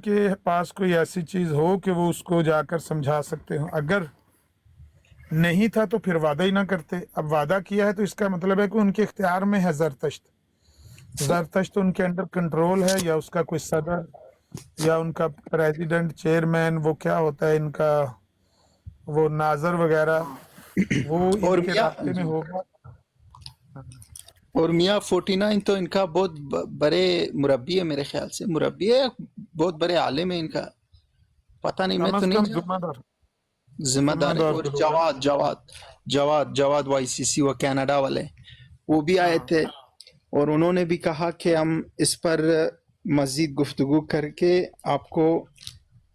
کے पास कोई ऐसी चीज हो कि वो उसको जाकर समझा सकते हो, अगर नहीं था तो फिर वादा ही ना करते। अब वादा किया है तो इसका मतलब है कि उनके इख्तियार में है जरतश्त। जरतश्त उनके अंडर कंट्रोल है, या उसका कोई सदर या उनका प्रेसिडेंट, चेयरमैन, वो क्या होता है इनका, वो नाजर वगैरह, वो اور इनके میاں رابطے میں ہوگا۔ اور میاں 49 تو ان کا بہت بڑے مربی ہے، میرے خیال سے مربی ہے، بہت بڑے عالم ہے ان کا، پتہ نہیں، میں کم تو از نہیں کم جانتا، ذمہ دار، ذمہ ذمہ دار ہے۔ دار اور تو ہوگا۔ جواد وائی سی سی، وہ کینیڈا والے، وہ بھی آئے ہاں تھے، اور انہوں نے بھی کہا کہ ہم اس پر مزید گفتگو کر کے آپ کو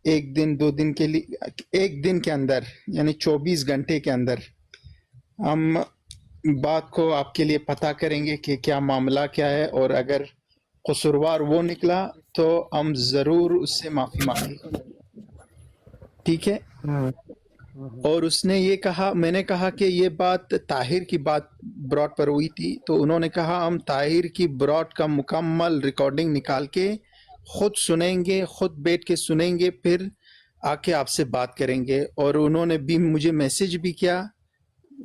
ایک دن 2 دن کے لیے، ایک دن کے اندر یعنی 24 گھنٹے کے اندر ہم بات کو آپ کے لیے پتہ کریں گے کہ کیا معاملہ کیا ہے، اور اگر قصوروار وہ نکلا تو ہم ضرور اس سے معافی مانگیں گے، ٹھیک ہے۔ ہوں، اور اس نے یہ کہا، میں نے کہا کہ یہ بات طاہر کی بات براڈ پر ہوئی تھی، تو انہوں نے کہا ہم طاہر کی براڈ کا مکمل ریکارڈنگ نکال کے خود سنیں گے، خود بیٹھ کے سنیں گے، پھر آ کے آپ سے بات کریں گے۔ اور انہوں نے بھی مجھے میسج بھی کیا،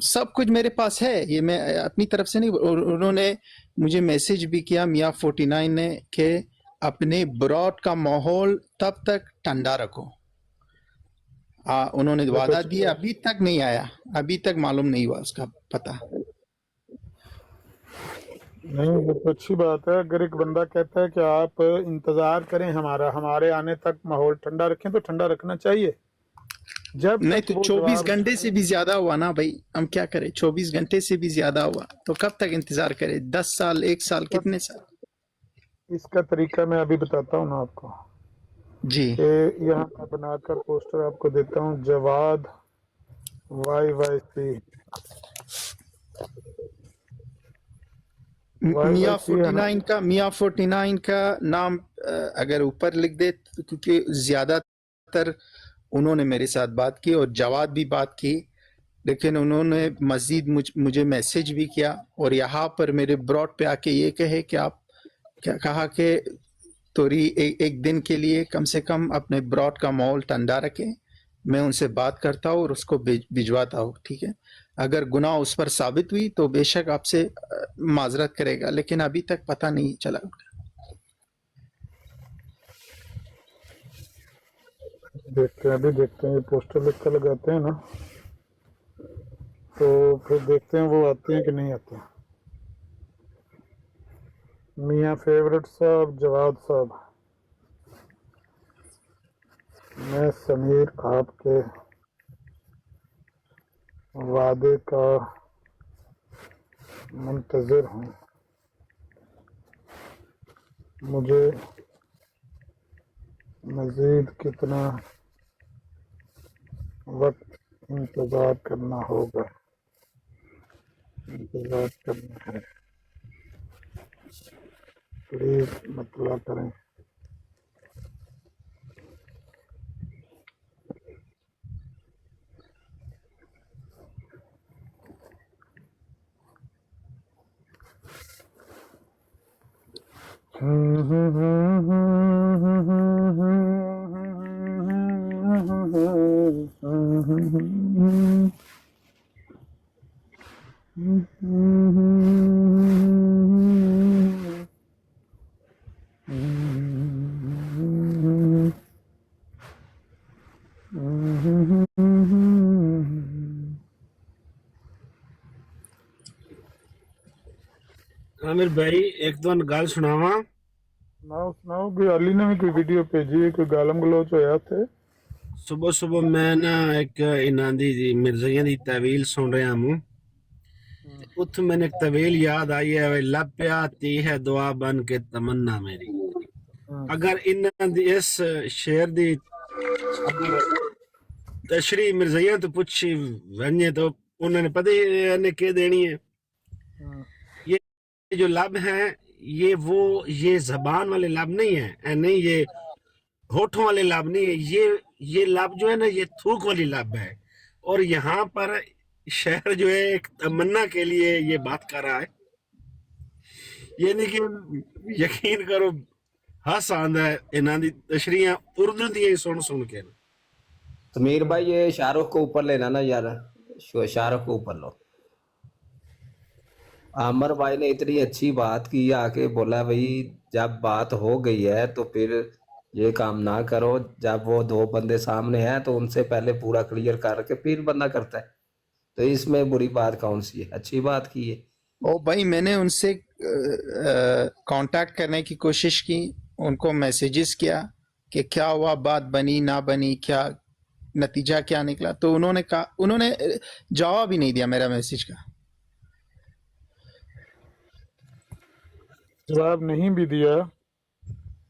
سب کچھ میرے پاس ہے، یہ میں اپنی طرف سے نہیں، اور انہوں نے مجھے میسج بھی کیا میاں 49 نے کہ اپنے براڈ کا ماحول تب تک ٹھنڈا رکھو۔ انہوں نے یہ تو وعدہ اچھی دیا، بات ابھی تک نہیں آیا، ابھی تک معلوم نہیں ہوا اس کا پتہ۔ نہیں، یہ تو اچھی بات ہے۔ اگر ایک بندہ کہتا ہے کہ آپ انتظار کریں ہمارے آنے تک ماحول ٹھنڈا رکھیں، تو ٹھنڈا رکھنا چاہیے جب نہیں تک تو وہ 24 جواب۔ گھنٹے سے بھی زیادہ ہوا نا بھائی، ہم کیا کریں، 24 گھنٹے سے بھی زیادہ ہوا تو کب تک انتظار کریں، 10 سال، 1 سال، کتنے سال؟ اس کا طریقہ میں ابھی بتاتا ہوں نا آپ کو، جی کہ یہاں میں بنا کر پوسٹر آپ کو دیتا ہوں، جواد وائی وائی سی، وائی وائی سی ہے نا۔ میاں 49 کا نام اگر اوپر لکھ دے، کیونکہ زیادہ تر انہوں نے میرے ساتھ بات کی اور جواد بھی بات کی، لیکن انہوں نے مزید مجھے میسج بھی کیا، اور یہاں پر میرے براڈ پہ آ کے یہ کہے کہ آپ کیا کہا کہ توری ایک دن کے لیے کم سے کم اپنے براڈ کا ماحول ٹھنڈا رکھیں، میں ان سے بات کرتا ہوں اور اس کو بھجواتا ہوں، ٹھیک ہے۔ اگر گناہ اس پر ثابت ہوئی تو بے شک آپ سے معذرت کرے گا، لیکن ابھی تک پتہ نہیں چلا۔ دیکھتے ہیں، ابھی دیکھتے ہیں، یہ پوسٹر لکھ کر لگاتے ہیں نا، تو پھر دیکھتے ہیں وہ آتے ہیں کہ نہیں آتے ہیں۔ میاں فیورٹ صاحب، جواد صاحب، میں سمیر آپ کے وعدے کا منتظر ہوں، مجھے مزید کتنا وقت انتظار کرنا ہوگا؟ انتظار کرنا ہے، پلیز مطلع کریں۔ عامر بھائی ایک دو گل سناواں۔ سناؤ، کوئی علی نے بھی کوئی ویڈیو بھیجی ہے، کوئی گالم گلوچ ہویا تھے؟ صبح صبح میں نا ایک انہاں دی مرزائیاں دی طویل سن رہا ہوں، اتھ میں نے ایک طویل یاد آئی ہے، لب پہ آتی ہے دعا بن کے تمنا میری۔ اگر انہاں دی اس شعر دی اگر تشریح مرزائیاں تو پوچھی ونجے تو انہوں نے پتہ ہی نے کہ دینی ہے۔ یہ جو لب ہیں، یہ زبان والے لب نہیں ہیں، نہیں یہ ہونٹوں والے لب نہیں ہے، یہ لب جو ہے نا، یہ تھوک والی لب ہے، اور یہاں پر شہر جو ہے ایک تمنا کے لیے یہ بات کر رہا ہے، یعنی کہ یقین کرو ہس آندا ہے انہاں دی تشریحاں اردو دی سن کے نا۔ سمیر بھائی یہ شاہ رخ کو اوپر لینا نا یار، شاہ رخ کو اوپر لو۔ عامر بھائی نے اتنی اچھی بات کی، آ کے بولا بھائی جب بات ہو گئی ہے تو پھر یہ کام نہ کرو، جب وہ دو بندے سامنے ہیں تو ان سے پہلے پورا کلیئر کر کے پھر بندہ کرتا ہے، تو اس میں بری بات کون سی ہے؟ اچھی بات کی ہے۔ او بھائی میں نے ان سے کانٹیکٹ کرنے کی کوشش کی، ان کو میسیجز کیا کہ کیا ہوا، بات بنی نہ بنی، کیا نتیجہ کیا نکلا، تو انہوں نے کہا، انہوں نے جواب ہی نہیں دیا میرا میسیج کا۔ جواب نہیں بھی دیا،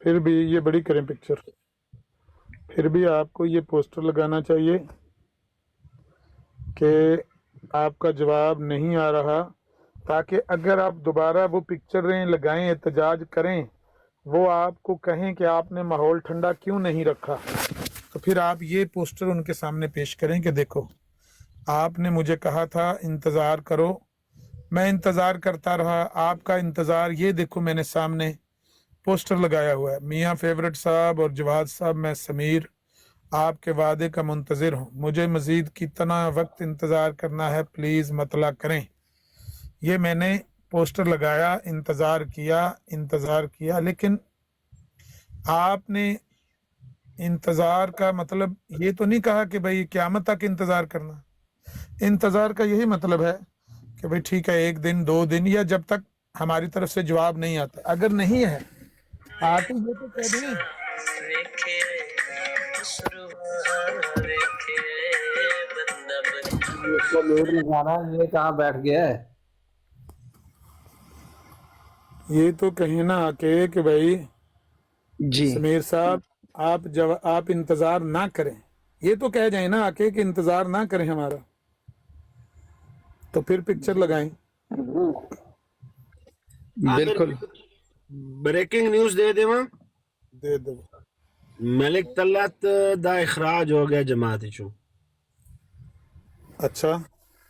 پھر بھی یہ بڑی کریں پکچر، پھر بھی آپ کو یہ پوسٹر لگانا چاہیے کہ آپ کا جواب نہیں آ رہا، تاکہ اگر آپ دوبارہ وہ پکچریں لگائیں، احتجاج کریں، وہ آپ کو کہیں کہ آپ نے ماحول ٹھنڈا کیوں نہیں رکھا، تو پھر آپ یہ پوسٹر ان کے سامنے پیش کریں کہ دیکھو آپ نے مجھے کہا تھا انتظار کرو، میں انتظار کرتا رہا، آپ کا انتظار، یہ دیکھو میں نے سامنے پوسٹر لگایا ہوا ہے، میاں فیورٹ صاحب اور جواد صاحب، میں سمیر آپ کے وعدے کا منتظر ہوں، مجھے مزید کتنا وقت انتظار کرنا ہے پلیز مطلع کریں۔ یہ میں نے پوسٹر لگایا، انتظار کیا، لیکن آپ نے انتظار کا مطلب یہ تو نہیں کہا کہ بھائی قیامت تک انتظار کرنا۔ انتظار کا یہی مطلب ہے کہ بھائی ٹھیک ہے، ایک دن، 2 دن، یا جب تک ہماری طرف سے جواب نہیں آتا۔ اگر نہیں ہے آتے یہ تو کہہ دیں اس کو میوٹ لگانا، یہ کہاں بیٹھ گیا ہے؟ یہ تو کہیں نہ آ کے کہ بھائی جی سمیر صاحب آپ انتظار نہ کریں، یہ تو کہہ جائیں نا آ کے کہ انتظار نہ کریں ہمارا، تو پھر پکچر لگائیں۔ بالکل۔ بریکنگ نیوز دے دیواں، دے دو۔ ملک طلعت دا اخراج ہو گیا جماعت چوں۔ اچھا،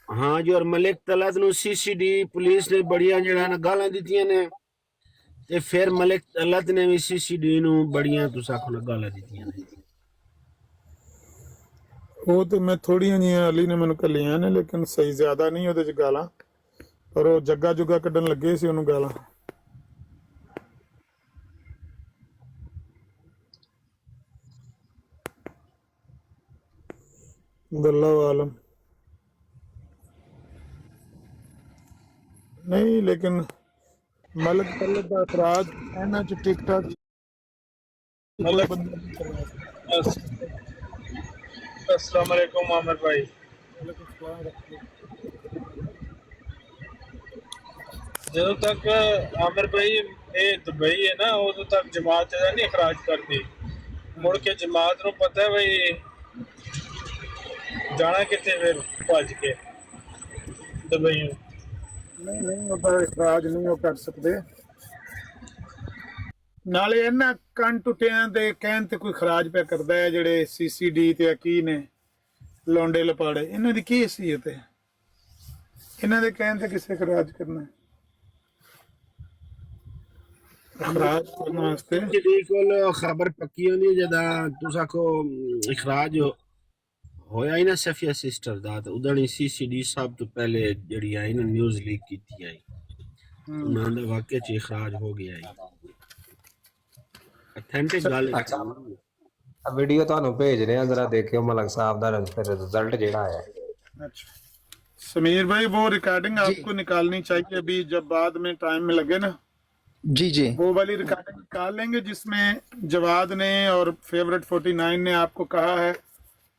ہاں جی، اور ملک طلعت نو سی سی ڈی پولیس نے بڑیاں جڑا نا گالاں دتیاں نے، تے پھر ملک طلعت نے بھی سی سی ڈی نو بڑیاں تساں کو گالاں دتیاں نے۔ وہ تو میں تھوڑیاں جیاں علی نے مینوں کلیاں نے، لیکن صحیح زیادہ نہیں ਉਹਦੇ ਚ ਗਾਲਾਂ، ਪਰ ਉਹ ਜੱਗਾ ਜੁਗਾ ਕੱਢਣ ਲੱਗੇ ਸੀ ਉਹਨੂੰ ਗਾਲਾਂ۔ ਗੱਲਾਂ ਆਲਮ ਨਹੀਂ, ਲੇਕਿਨ ਮਲਕ ਤਲਤ ਦਾ ਇਤਰਾਜ਼ ਇਹਨਾਂ ਚ ਟਿਕਟਾਕ ملک ਬੰਦਾ ਨਹੀਂ ਕਰਵਾ ਸਕਦਾ۔ السلام علیکم عامر بھائی۔ وعلیکم السلام ورحمۃ جدو تک عامر بھائی یہ دبئی ہے نا، ادو تک جماعت جہاں نہیں اخراج کرتی، مڑ کے جماعت نو پتہ ہے بھائی جانا کتنے پھر بھج کے دبئی۔ نہیں ਉਹਦਾ ਇਤਰਾਜ਼ ਨਹੀਂ ਉਹ ਕਰ ਸਕਦੇ। ਨਾਲੇ ਇਹਨਾਂ ਕੰਨ ਟੁੱਟਿਆਂ ਦੇ ਕਹਿਣ ਤੇ ਕੋਈ ਖਰਾਜ ਪਿਆ ਕਰਦਾ ਹੈ, ਜਿਹੜੇ ਸੀਸੀਡੀ ਤੇ ਕੀ ਨੇ ਲੌਂਡੇ ਲਪਾੜੇ, ਇਹਨਾਂ ਦੀ ਕੀ ਹਸੀਅਤ ਹੈ? ਇਹਨਾਂ ਦੇ ਕਹਿਣ ਤੇ ਕਿਸੇ ਖਰਾਜ ਕਰਨਾ ਹੈ? ਖਰਾਜ ਕਰਨ ਵਾਸਤੇ جی کول خبر پکی ہوندی ہے جدا تساں کو اخراج ہویا ہی نا صفیہ سسٹر دا، تے ادھر سی سی ڈی صاحب تو پہلے جڑی آئی نا نیوز لیک کیتی آئی، انہاں دا واقعہ چ اخراج ہو گیا ہے۔ اتھینٹک گل ہے۔ اچھا ویڈیو تانوں بھیج رہے ہیں، ذرا دیکھیو ملک صاحب دا رزلٹ جیڑا ہے۔ اچھا سمیر بھائی، وہ ریکارڈنگ آپ کو نکالنی چاہیے ابھی، جب بعد میں ٹائم میں لگے نا، جی جی وہ والی ریکارڈنگ نکال لیں گے جس میں جواد نے اور فیورٹ 49 نے آپ کو کہا ہے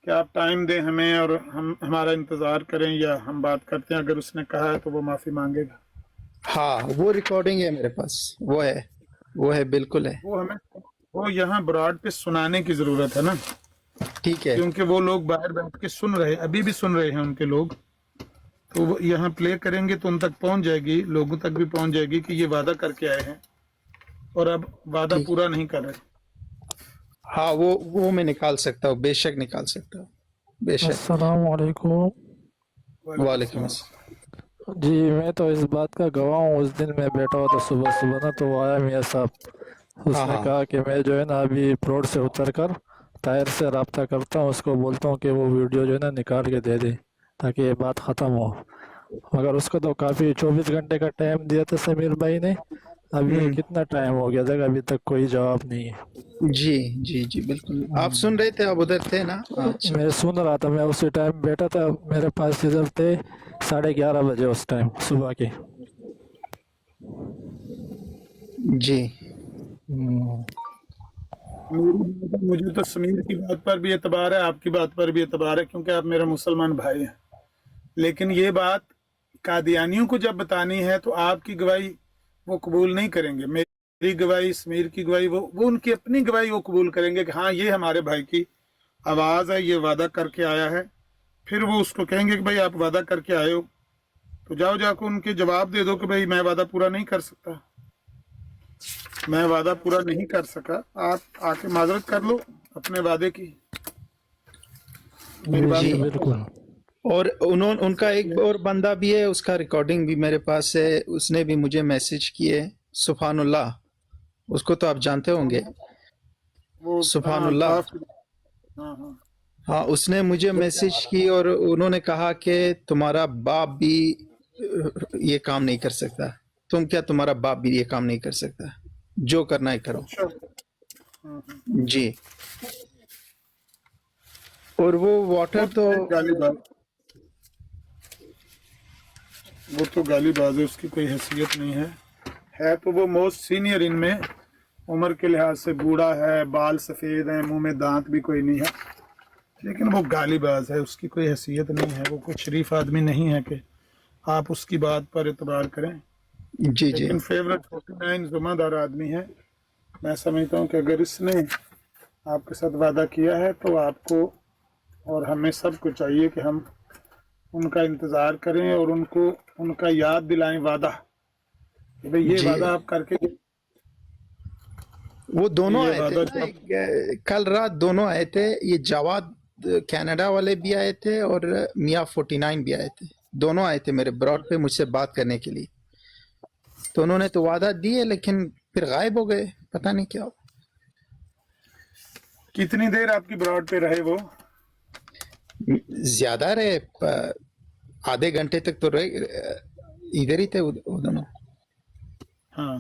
کہ آپ ٹائم دیں ہمیں اور ہم ہمارا انتظار کریں یا ہم بات کرتے ہیں۔ اگر اس نے کہا ہے تو وہ معافی مانگے گا۔ ہاں، وہ ریکارڈنگ ہے میرے پاس، وہ ہے بالکل ہے۔ وہ یہاں براڈ پہ سنانے کی ضرورت ہے نا، ٹھیک ہے، کیونکہ وہ لوگ باہر بیٹھ کے سن رہے، ابھی بھی سن رہے ہیں ان کے لوگ، تو وہ یہاں پلے کریں گے تو ان تک پہنچ جائے گی، لوگوں تک بھی پہنچ جائے گی کہ یہ وعدہ کر کے آئے ہیں اور اب وعدہ پورا نہیں کر رہے۔ ہاں وہ میں نکال سکتا ہوں، بے شک نکال سکتا ہوں، بے شک۔ السلام علیکم۔ وعلیکم السلام۔ جی میں تو اس بات کا گواہ ہوں، اس دن میں بیٹھا ہوا تھا صبح نا، تو وہ آیا میاں صاحب हाँ उसने हाँ कहा कि मैं जो है ना अभी रोड से उतर कर ताहिर से रब्ता करता हूँ, उसको बोलता हूँ कि वो वीडियो जो है ना निकाल के दे दे ताकि ये बात ख़त्म हो। मगर उसको तो काफ़ी 24 घंटे का टाइम दिया था समीर भाई ने। अभी कितना टाइम हो गया था, अभी तक कोई जवाब नहीं है। जी जी जी बिल्कुल। आप सुन रहे थे, आप उधर थे ना? अच्छा मैं सुन रहा था, मैं उसी टाइम बैठा था, मेरे पास इधर थे 11:30 बजे उस टाइम सुबह के। जी हम्म, मुझे तो समीर की बात पर भी एतबार है, आपकी बात पर भी एतबार है, क्योंकि आप मेरा मुसलमान भाई हैं। लेकिन ये बात कादियानियों को जब बतानी है तो आपकी गवाही वो कबूल नहीं करेंगे। मेरी गवाही, समीर की गवाही, वो उनकी अपनी गवाही वो कबूल करेंगे कि हाँ ये हमारे भाई की आवाज़ है, ये वादा करके आया है। फिर वो उसको कहेंगे कि भाई आप वादा करके आए हो, तो जाओ जाकर उनके जवाब दे दो कि भाई मैं वादा पूरा नहीं कर सकता, मैं वादा पूरा नहीं कर सका। आप आके माजरत कर लो अपने वादे की। मेरी बात जी। समझ बिल्कुल। और उनका एक और बंदा भी है, उसका रिकॉर्डिंग भी मेरे पास है, उसने भी मुझे मैसेज किए। सुभानुल्लाह, उसको तो आप जानते होंगे। वो सुभानुल्लाह, हाँ हाँ हाँ, उसने मुझे मैसेज की और उन्होंने कहा कि तुम्हारा बाप भी ये काम नहीं कर सकता। तुम क्या, तुम्हारा बाप भी ये काम नहीं कर सकता, जो करना है करो। अच्छा। जी। और वो वाटर तो गालीबाज, वो तो गालीबाज है, उसकी कोई हैसियत नहीं है तो वो मोस्ट सीनियर इनमें, उम्र के लिहाज से बूढ़ा है, बाल सफ़ेद हैं, मुंह में दांत भी कोई नहीं है, लेकिन वो गालीबाज है, उसकी कोई हैसियत नहीं है, वो कुछ शरीफ आदमी नहीं है कि आप उसकी बात पर एतबार करें। जी जी लेकिन फेवरेट 49 जुम्मेदार आदमी है। मैं समझता हूँ कि अगर इसने आपके साथ वादा किया है तो आपको और हमें सबको चाहिए कि हम उनका इंतज़ार करें और उनको उनका याद दिलाएं वादा कि भाई ये जी। वादा आप करके, वो दोनों ये आए थे वादा ना, कल रात दोनों आए थे। ये जवाद कनाडा वाले भी आए थे और मियाँ 49 भी आए थे। दोनों आए थे मेरे ब्रॉड पे मुझसे बात करने के लिए। तो उन्होंने तो वादा दिए लेकिन फिर गायब हो गए, पता नहीं क्या। कितनी देर आपकी ब्रॉड पे रहे वो? ज्यादा रहे, आधे घंटे तक तो रहे, इधर ही थे वो दोनों। हाँ,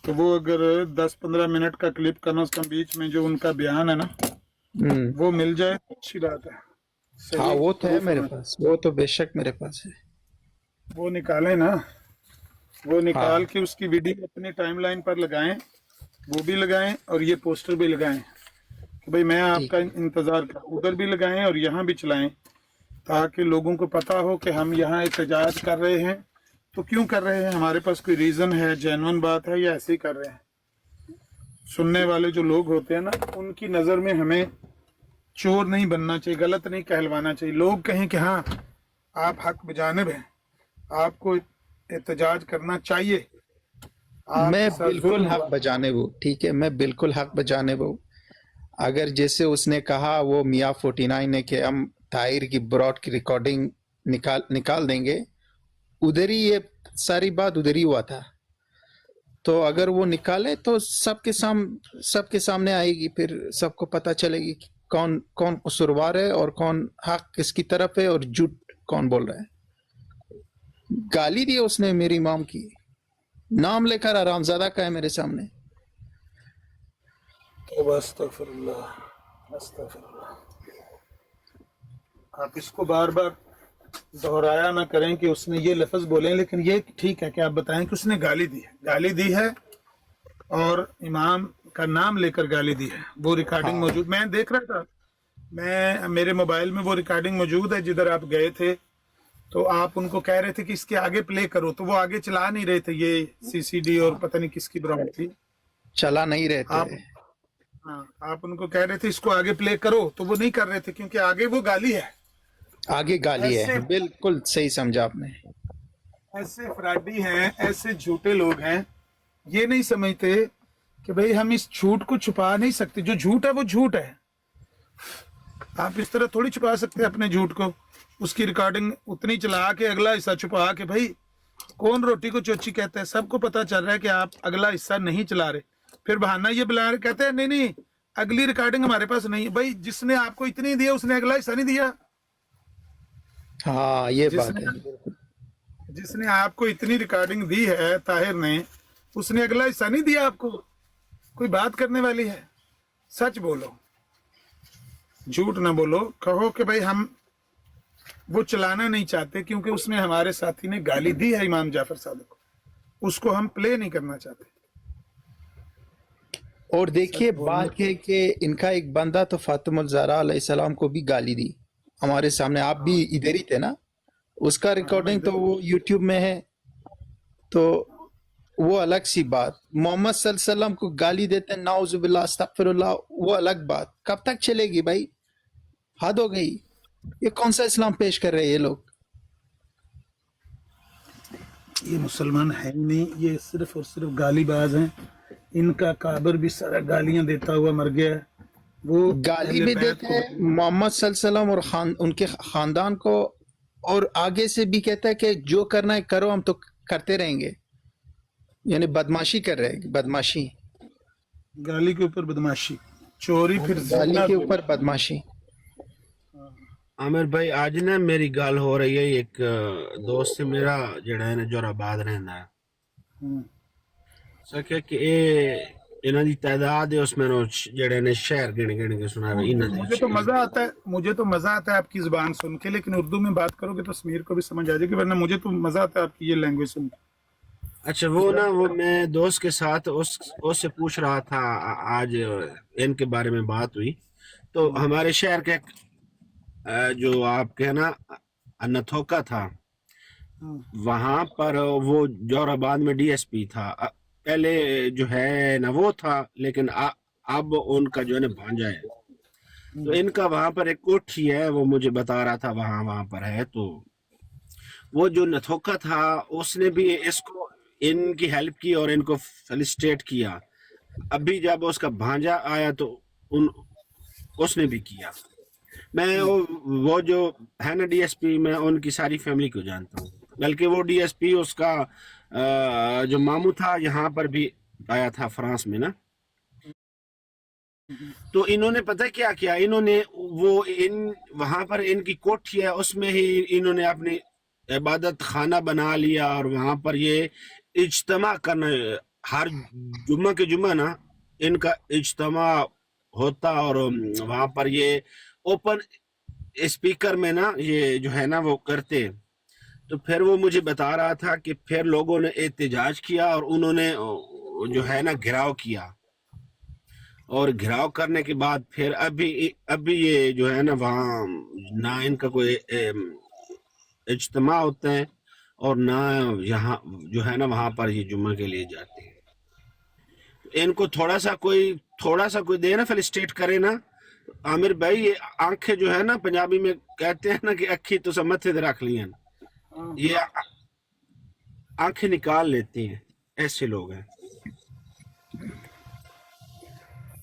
तो वो अगर 10-15 मिनट का क्लिप कम से कम बीच में जो उनका बयान है ना वो मिल जाए तो अच्छी बात है। हाँ, सही वो तो है प्रूफ मेरे होना, पास, वो तो बेशक मेरे पास है। वो निकालें ना, वो निकाल के उसकी वीडियो अपने टाइमलाइन पर लगाएं, वो भी लगाएं और ये पोस्टर भी लगाएं कि भाई मैं आपका इंतजार कर, उधर भी लगाएं और यहाँ भी चलाएं, ताकि लोगों को पता हो कि हम यहाँ एहतजाज कर रहे हैं तो क्यों कर रहे हैं, हमारे पास कोई रीजन है, जेन्युइन बात है या ऐसे ही कर रहे हैं। सुनने वाले जो लोग होते हैं ना, उनकी नज़र में हमें चोर नहीं बनना चाहिए, गलत नहीं कहलवाना चाहिए। लोग कहें कि हाँ आप हक बजानिब हैं, आपको एहतजाज करना चाहिए, मैं आपके साथ बिल्कुल जुल्म हक हुआ। बजाने वो, ठीक है, मैं बिल्कुल हक बजाने वो। अगर जैसे उसने कहा वो मियाँ 49 ने कि हम ताहिर की ब्रॉड की रिकॉर्डिंग निकाल देंगे, उधर ही ये सारी बात उधर ही हुआ था। तो अगर वो निकाले तो सबके सामने आएगी, फिर सबको पता चलेगी कि कौन कौन कसूरवार है और कौन हक किसकी तरफ है और झूठ कौन बोल रहा है। गाली दी उसने मेरी माम की, नाम लेकर आरामजादा का है मेरे सामने। तौबा अस्तगफिरुल्लाह अस्तगफिरुल्लाह। आप इसको बार बार दोहराया ना करें कि उसने ये लफ्ज बोले, लेकिन ये ठीक है कि आप बताएं कि उसने गाली दी है, गाली दी है और इमाम का नाम लेकर गाली दी है। वो रिकॉर्डिंग मौजूद, मैं देख रहा था, मैं मेरे मोबाइल में वो रिकॉर्डिंग मौजूद है। जिधर आप गए थे तो आप उनको कह रहे थे कि इसके आगे प्ले करो, तो वो आगे चला नहीं रहे थे। ये सीसीडी और पता नहीं किसकी ब्रांड थी, चला नहीं आप रहते। हाँ, आप उनको कह रहे थे इसको आगे प्ले करो, तो वो नहीं कर रहे थे क्योंकि आगे वो गाली है। आगे गाली है, ऐसे- बिल्कुल सही समझा आपने। ऐसे फ्रॉडी हैं, ऐसे झूठे लोग हैं, ये नहीं समझते कि भाई हम इस झूठ को छुपा नहीं सकते। जो झूठ है वो झूठ है, आप इस तरह थोड़ी छुपा सकते अपने झूठ को। उसकी रिकॉर्डिंग उतनी चला के अगला हिस्सा छुपा के, भाई कौन रोटी को चोची कहता है, सबको पता चल रहा है कि आप अगला हिस्सा नहीं चला रहे। फिर बहाना ये बुला रहे, कहते हैं नहीं नहीं अगली रिकॉर्डिंग हमारे पास नहीं है। भाई जिसने आपको इतनी दी है उसने अगला हिस्सा नहीं दिया। हाँ ये बात है। जिसने आपको इतनी रिकॉर्डिंग दी है ताहिर ने, उसने अगला हिस्सा नहीं दिया आपको। कोई बात करने वाली है? सच बोलो, झूठ ना बोलो। कहो कि भाई हम वो चलाना नहीं चाहते क्योंकि उसने हमारे साथी ने गाली दी है इमाम जाफर सादिक को, उसको हम प्ले नहीं करना चाहते। और देखिए बात है कि इनका एक बंदा तो फातिमुल ज़हरा अलैहिस्सलाम को भी गाली दी हमारे सामने, आप भी इधर ही थे ना, उसका रिकॉर्डिंग तो वो यूट्यूब में है, तो वो अलग सी बात। मोहम्मद सल्लल्लाहु अलैहि वसल्लम को गाली देते हैं, नाउजुबिल्लाह अस्तगफिरुल्लाह, वो अलग बात। कब तक चलेगी भाई, हद हो गई। ये कौन सा इस्लाम पेश कर रहे हैं ये लोग? ये मुसलमान है ही नहीं, ये सिर्फ और सिर्फ गालीबाज हैं। इनका काबर भी सारा गालियां देता हुआ मर गया है। वो गाली भी देते हैं मोहम्मद सल्लल्लाहु अलैहि वसल्लम और उनके खानदान को, और आगे से भी कहता है कि जो करना है करो, हम तो करते रहेंगे। यानी बदमाशी कर रहे हैं, बदमाशी, गाली के ऊपर बदमाशी, चोरी, फिर गाली जिंदा के ऊपर बदमाशी। आमिर भाई आज ना मेरी गल हो रही है, एक दोस्त है मेरा ਜਿਹੜਾ ਹੈ जोराबाद ਰਹਿੰਦਾ ਹੈ, ਸਕਿਆ ਕਿ ਇਹਨਾਂ ਦੀ ਤਾਦਾਦ ਹੈ, ਉਸ ਮੈਨੂੰ ਜਿਹੜੇ ਨੇ शहर गिन गिन के सुना रहे हैं। मुझे तो मजा आता है, मुझे तो मजा आता है आपकी जुबान सुन के, लेकिन उर्दू में बात करोगे तो समीर को भी समझ आ जाएगी, वरना मुझे तो मजा आता है आपकी ये लैंग्वेज सुन के। अच्छा वो ना, वो मैं दोस्त के साथ उससे पूछ रहा था, आज इनके बारे में बात हुई, तो हमारे शहर के जो आपके है ना नथोका था, वहां पर वो जोराबाद में डीएसपी था पहले, जो है ना वो था, लेकिन अब उनका जो है ना भांजा है। तो इनका वहां पर एक कोठी है, वो मुझे बता रहा था वहां पर है। तो वो जो नथोका था उसने भी इसको इनकी हेल्प की और इनको फेलिसिटेट किया। अभी जब उसका भांजा आया तो उसने भी किया। मैं वो जो है ना डीएसपी, मैं उनकी सारी फैमिली को जानता हूँ, बल्कि वो डीएसपी उसका जो मामू था यहाँ पर भी आया था फ्रांस में ना। तो इन्होंने पता क्या किया, इन्होंने वो वहां पर इनकी कोठी है, उसमें ही इन्होंने अपनी इबादत खाना बना लिया, और वहां पर ये इज्तिमा करना, हर जुम्मा के जुम्मा ना इनका इज्तिमा होता, और वहां पर ये ओपन स्पीकर में ना ये जो है ना वो करते। तो फिर वो मुझे बता रहा था कि फिर लोगों ने एहतजाज किया और उन्होंने जो है ना घिराव किया, और घिराव करने के बाद फिर अभी ये जो है ना वहाँ ना इनका कोई इज्तिमा होता है, और ना यहाँ जो है ना वहाँ पर ये जुम्मा के लिए जाते हैं। इनको थोड़ा सा कोई दे ना, फेलिसिटेट करे ना। आमिर भाई ये आंखें जो है ना, पंजाबी में कहते हैं ना कि अखी तो सब मथे रख ली हैं, ये आंखें निकाल लेती हैं, ऐसे लोग हैं।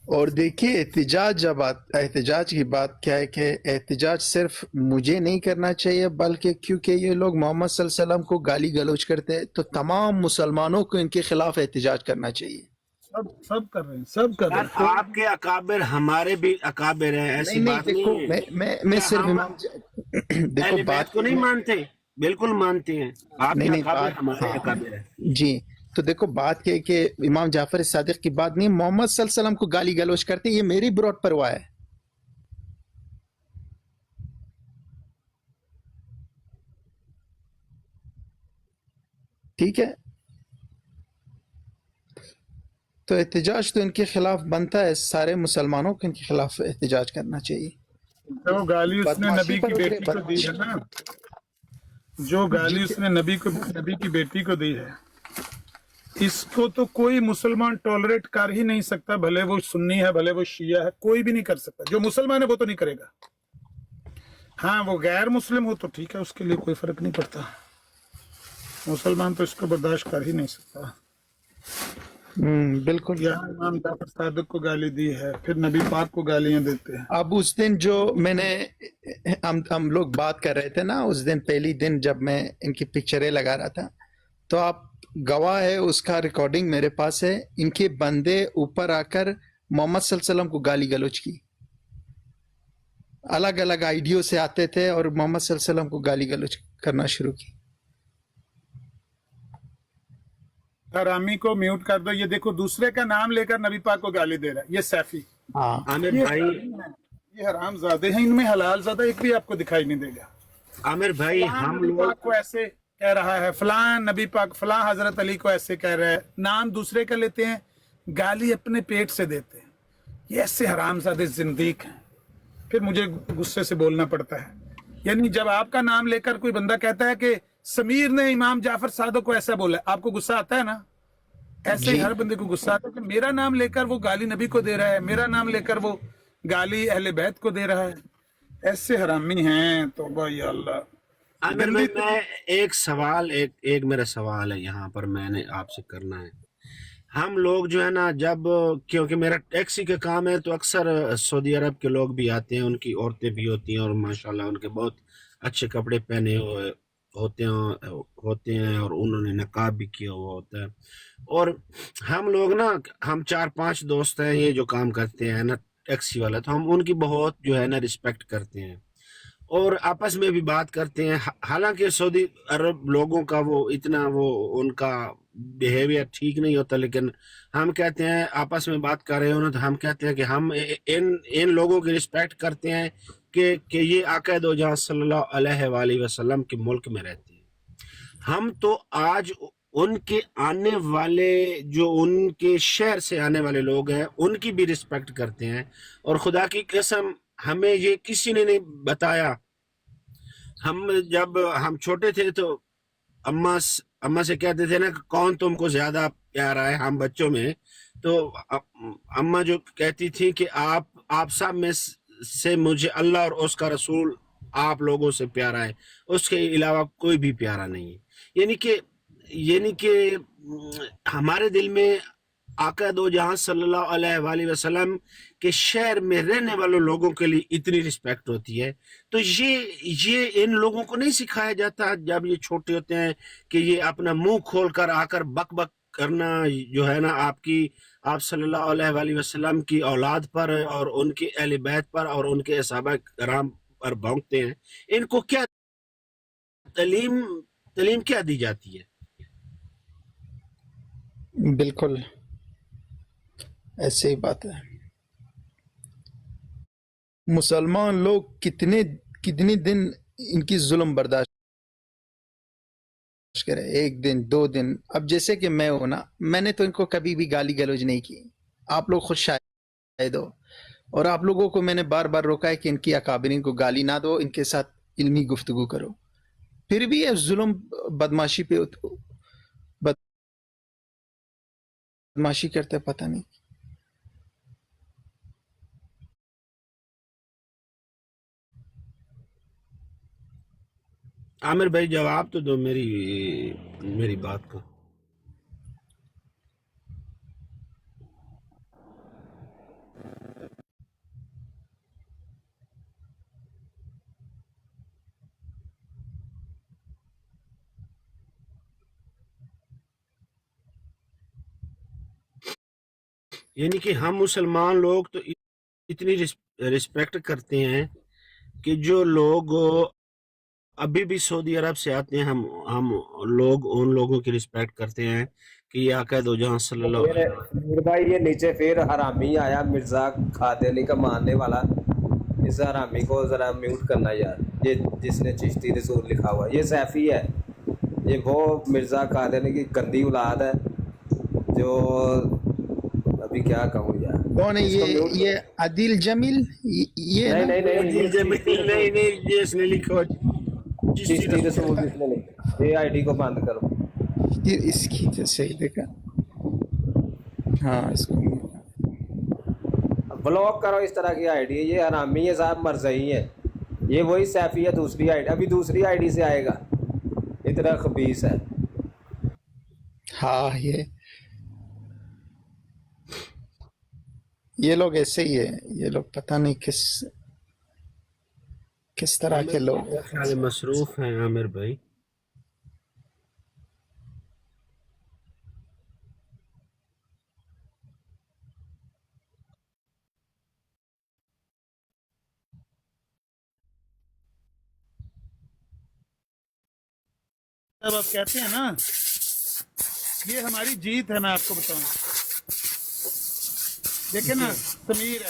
और देखिए एहतजाज की बात क्या है कि एहतजाज सिर्फ मुझे नहीं करना चाहिए, बल्कि क्योंकि ये लोग मोहम्मद सल्लल्लाहु अलैहि वसल्लम को गाली गलौज करते हैं, तो तमाम मुसलमानों को इनके खिलाफ एहतजाज करना चाहिए। सब कर रहे हैं, सब कर रहे हैं। आपके अकाबिर हमारे भी अकाबिर हैं, ऐसी नहीं बात देखो, नहीं है। मैं सिर्फ इमाम देखो अहले बात बैत को नहीं मानते, बिल्कुल मानते हैं। आपके नहीं, अकाबिर बात हमारे हाँ अकाबिर हैं। जी। तो देखो बात ये है कि इमाम जाफर सादिक की बात नहीं, मोहम्मद सल्लल्लाहु अलैहि वसल्लम को गाली गलौज करते, ये मेरी ब्रॉड पर हुआ है। ठीक है, तो एहतजाज तो इनके खिलाफ बनता है, सारे मुसलमानों को इनके खिलाफ एहतजाज करना चाहिए। जो गाली उसने बदमाशी नबी पर की उतरे, बेटी को दी बदमाशी। है ना, जो गाली उसने नबी की बेटी को दी है, इसको तो कोई मुसलमान टॉलरेट कर ही नहीं सकता, भले वो सुन्नी है, भले वो शिया है, कोई भी नहीं कर सकता। जो मुसलमान है वो तो नहीं करेगा। हाँ वो गैर मुस्लिम हो तो ठीक है, उसके लिए कोई फर्क नहीं पड़ता। मुसलमान तो इसको बर्दाश्त कर ही नहीं सकता। बिल्कुल। यहाँ इमाम जाफर सादिक को गाली दी है, फिर नबी पाक को गालियां देते हैं। अब उस दिन जो हम लोग बात कर रहे थे ना, उस दिन पहली दिन जब मैं इनकी पिक्चरें लगा रहा था, تو آپ گواہ ہے، اس کا ریکارڈنگ میرے پاس ہے. ان کے بندے اوپر آ کر محمد صلی اللہ علیہ وسلم کو گالی گلوچ کی، الگ الگ آئیڈیو سے آتے تھے اور محمد صلی اللہ علیہ وسلم کو گالی گلوچ کرنا شروع کی. حرامی کو میوٹ کر دو. یہ دیکھو دوسرے کا نام لے کر نبی پاک کو گالی دے رہا ہے یہ سیفی. ہاں عامر یہ بھائی، یہ حرام زادے ہیں، ان میں حلال زادہ ایک بھی آپ کو دکھائی نہیں دے گا. عامر بھائی فلاں ہم نبی لوگ پاک کو ایسے کہہ رہا ہے، فلاں نبی پاک فلاں حضرت علی کو ایسے کہہ رہا ہے، نام دوسرے کا لیتے ہیں، گالی اپنے پیٹ سے دیتے ہیں. یہ ایسے حرام زادے زندیق ہیں. پھر مجھے غصے سے بولنا پڑتا ہے. یعنی جب آپ کا نام لے کر کوئی بندہ کہتا ہے کہ سمیر نے امام جعفر صادق کو ایسا بولا، آپ کو غصہ آتا ہے نا؟ ایسے ہی جی ہر بندے کو غصہ آتا ہے کہ میرا نام لے کر وہ گالی نبی کو دے رہا ہے، میرا نام لے کر وہ گالی اہل بیت کو دے رہا ہے. ایسے حرامی ہیں. توبہ یا اللہ. عامر بھائی، میں ایک سوال ایک میرا سوال ہے یہاں پر میں نے آپ سے کرنا ہے. ہم لوگ جو ہے نا، جب کیونکہ میرا ٹیکسی کا کام ہے تو اکثر سعودی عرب کے لوگ بھی آتے ہیں، ان کی عورتیں بھی ہوتی ہیں اور ماشاءاللہ ان کے بہت اچھے کپڑے پہنے ہوئے ہوتے ہیں اور انہوں نے نقاب بھی کیا ہوا ہوتا ہے. اور ہم لوگ نا، ہم 4-5 دوست ہیں یہ جو کام کرتے ہیں نا ٹیکسی والا، تو ہم ان کی بہت جو ہے نا رسپیکٹ کرتے ہیں اور آپس میں بھی بات کرتے ہیں. حالانکہ سعودی عرب لوگوں کا وہ اتنا ان کا بیہیویئر ٹھیک نہیں ہوتا، لیکن ہم کہتے ہیں آپس میں بات کر رہے ہوں تو ہم کہتے ہیں کہ ہم ان لوگوں کی رسپیکٹ کرتے ہیں کہ یہ آقا دو جہاں صلی اللہ علیہ وآلہ وسلم کے ملک میں رہتے ہیں. ہم تو آج ان کے آنے والے جو ان کے شہر سے آنے والے لوگ ہیں ان کی بھی رسپیکٹ کرتے ہیں. اور خدا کی قسم ہمیں یہ کسی نے نہیں بتایا. جب ہم چھوٹے تھے تو اماں سے کہتے تھے نا کہ کون تم کو زیادہ پیارا ہے ہم بچوں میں، تو اماں جو کہتی تھی کہ آپ سب میں سے مجھے اللہ اور اس کا رسول آپ لوگوں سے پیارا ہے، اس کے علاوہ کوئی بھی پیارا نہیں ہے. یعنی کہ ہمارے دل میں آقا دو جہاں صلی اللہ علیہ وآلہ وسلم کے شہر میں رہنے والے لوگوں کے لیے اتنی رسپیکٹ ہوتی ہے. تو یہ ان لوگوں کو نہیں سکھایا جاتا جب یہ چھوٹے ہوتے ہیں کہ یہ اپنا منہ کھول کر آ کر بک بک کرنا جو ہے نا آپ صلی اللہ علیہ وآلہ وسلم کی اولاد پر اور ان کے اہل بیت پر اور ان کے صحابہ کرام پر بھونکتے ہیں. ان کو کیا تعلیم کیا دی جاتی ہے؟ بالکل ایسے ہی بات ہے. مسلمان لوگ کتنے دن ان کی ظلم برداشت کرے، 1 دن 2 دن. اب جیسے کہ میں ہوں نا، میں نے تو ان کو کبھی بھی گالی گلوج نہیں کی. آپ لوگ خود شاہد ہو، اور آپ لوگوں کو میں نے بار بار روکا ہے کہ ان کی اکابرین کو گالی نہ دو، ان کے ساتھ علمی گفتگو کرو. پھر بھی یہ ظلم بدماشی پہ بدماشی کرتے پتہ نہیں. عامر بھائی جواب تو دو میری بات کا. یعنی کہ ہم مسلمان لوگ تو اتنی رسپیکٹ کرتے ہیں کہ جو لوگ ابھی بھی سعودی عرب سے آتے ہیں ہم لوگ ان لوگوں کی رسپیکٹ کرتے ہیں کہ یہ آقا دو جہاں صلی اللہ علیہ وسلم. پھر بھائی یہ نیچے پھر حرامی آیا مرزا قادیانی کا ماننے والا، اس حرامی کو ذرا میوٹ کرنا یار. یہ جس نے چشتی رسول لکھا ہوا یہ سیفی ہے، یہ وہ مرزا قادیانی کی گندی اولاد ہے جو ابھی کیا کہوں یار. کون ہے یہ عادل جمیل؟ یہ نا؟ نہیں جس نے لکھا چشتی رسول جس نے لکھا، یہ آئی ڈی کو بند کرو. پھر اس کی تو صحیح دیکھا. ہاں اس کو بلاک کرو اس طرح کی آئی ڈی. یہ حرامی ہے صاحب، مرزئی ہے. یہ وہی سیفی ہے دوسری آئی ڈی، ابھی دوسری آئی ڈی سے آئے گا. اتنا خبیث ہے. ہاں یہ لوگ ایسے ہی ہے. یہ لوگ پتہ نہیں کس طرح کے لوگ ہیں. خیال مصروف ہیں عامر بھائی. जब आप कहते हैं ना, ये हमारी जीत है, मैं आपको बताऊं। देखे ना, समीर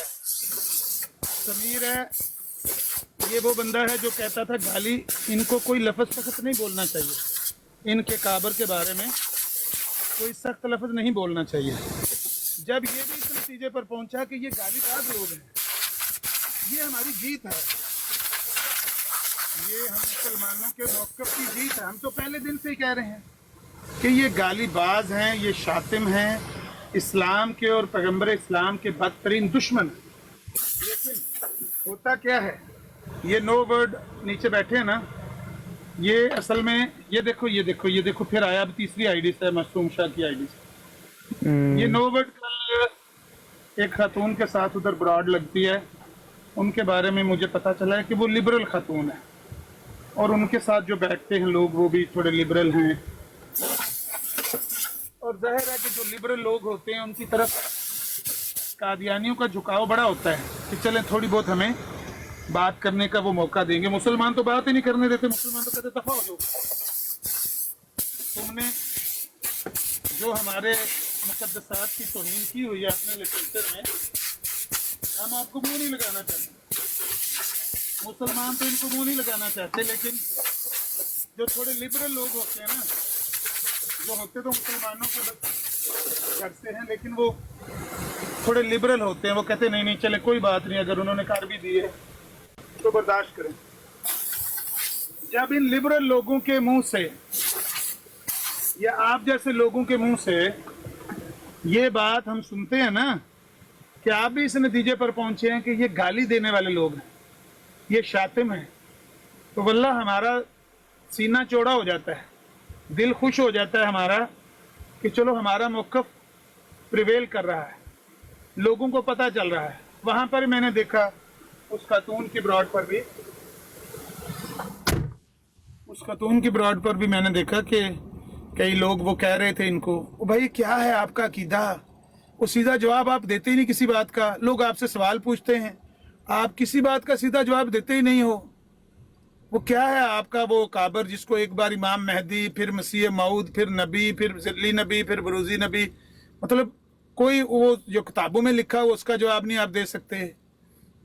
है, ये वो बंदा है जो कहता था गाली, इनको कोई लफ्ज़ सख्त नहीं बोलना चाहिए, इनके काबर के बारे में कोई सख्त लफ्ज़ नहीं बोलना चाहिए। जब ये भी इस नतीजे पर पहुंचा कि ये गालीबाज लोग हैं, ये हमारी जीत है, ये हम मुसलमानों के मौक़िफ़ की जीत है। हम तो पहले दिन से ही कह रहे हैं कि ये गालीबाज हैं, ये शातिम हैं, इस्लाम के और पैगंबर इस्लाम के बदतरीन दुश्मन हैं। लेकिन होता क्या है, ये नो वर्ड नीचे बैठे हैं ना, ये असल में ये देखो फिर आया अब तीसरी आईडी से, मासूम शाह की आईडी से। ये नो वर्ड कल एक खातून के साथ उधर ब्रॉड लगती है, उनके बारे में मुझे पता चला है कि वो लिबरल खातून है, और उनके साथ जो बैठते हैं लोग वो भी थोड़े लिबरल हैं, और जाहिर है कि जो लिबरल लोग होते हैं उनकी तरफ कादियानियों का झुकाव बड़ा होता है कि चलें थोड़ी बहुत हमें बात करने का वो मौका देंगे। मुसलमान तो बात ही नहीं करने देते, मुसलमान तो कहते दफा हो जाओ, तुमने जो हमारे मुकद्दसात की तौहीन की हुई है अपने लिटरेचर में, हम आपको मुंह नहीं लगाना चाहते, मुसलमान तो इनको मुंह नहीं लगाना चाहते, लेकिन जो थोड़े लिबरल लोग होते हैं ना, जो होते तो मुसलमानों के घर से हैं, लेकिन वो थोड़े लिबरल होते हैं, वो कहते नहीं चले कोई बात नहीं, अगर उन्होंने कर भी दी है तो बर्दाश्त करें। जब इन लिबरल लोगों के मुंह से या आप जैसे लोगों के मुंह से ये बात हम सुनते हैं ना कि आप भी इस नतीजे पर पहुंचे हैं कि ये गाली देने वाले लोग हैं, ये शातिम हैं, तो वल्लाह हमारा सीना चौड़ा हो जाता है, दिल खुश हो जाता है हमारा कि चलो हमारा मौक़िफ़ प्रिवेल कर रहा है, लोगों को पता चल रहा है। वहाँ पर मैंने देखा उस खातून की ब्रॉड पर भी मैंने देखा कि कई लोग वो कह रहे थे इनको, ओ भाई क्या है आपका अकीदा, वो सीधा जवाब आप देते ही नहीं किसी बात का। लोग आपसे सवाल पूछते हैं, आप किसी बात का सीधा जवाब देते ही नहीं हो। वो क्या है आपका वो काबर, जिसको एक बार इमाम महदी, फिर मसीह मऊद, फिर नबी, फिर ज़िल्ली नबी, फिर बरूजी नबी, मतलब कोई वो जो किताबों में लिखा हो उसका जवाब नहीं आप दे सकते।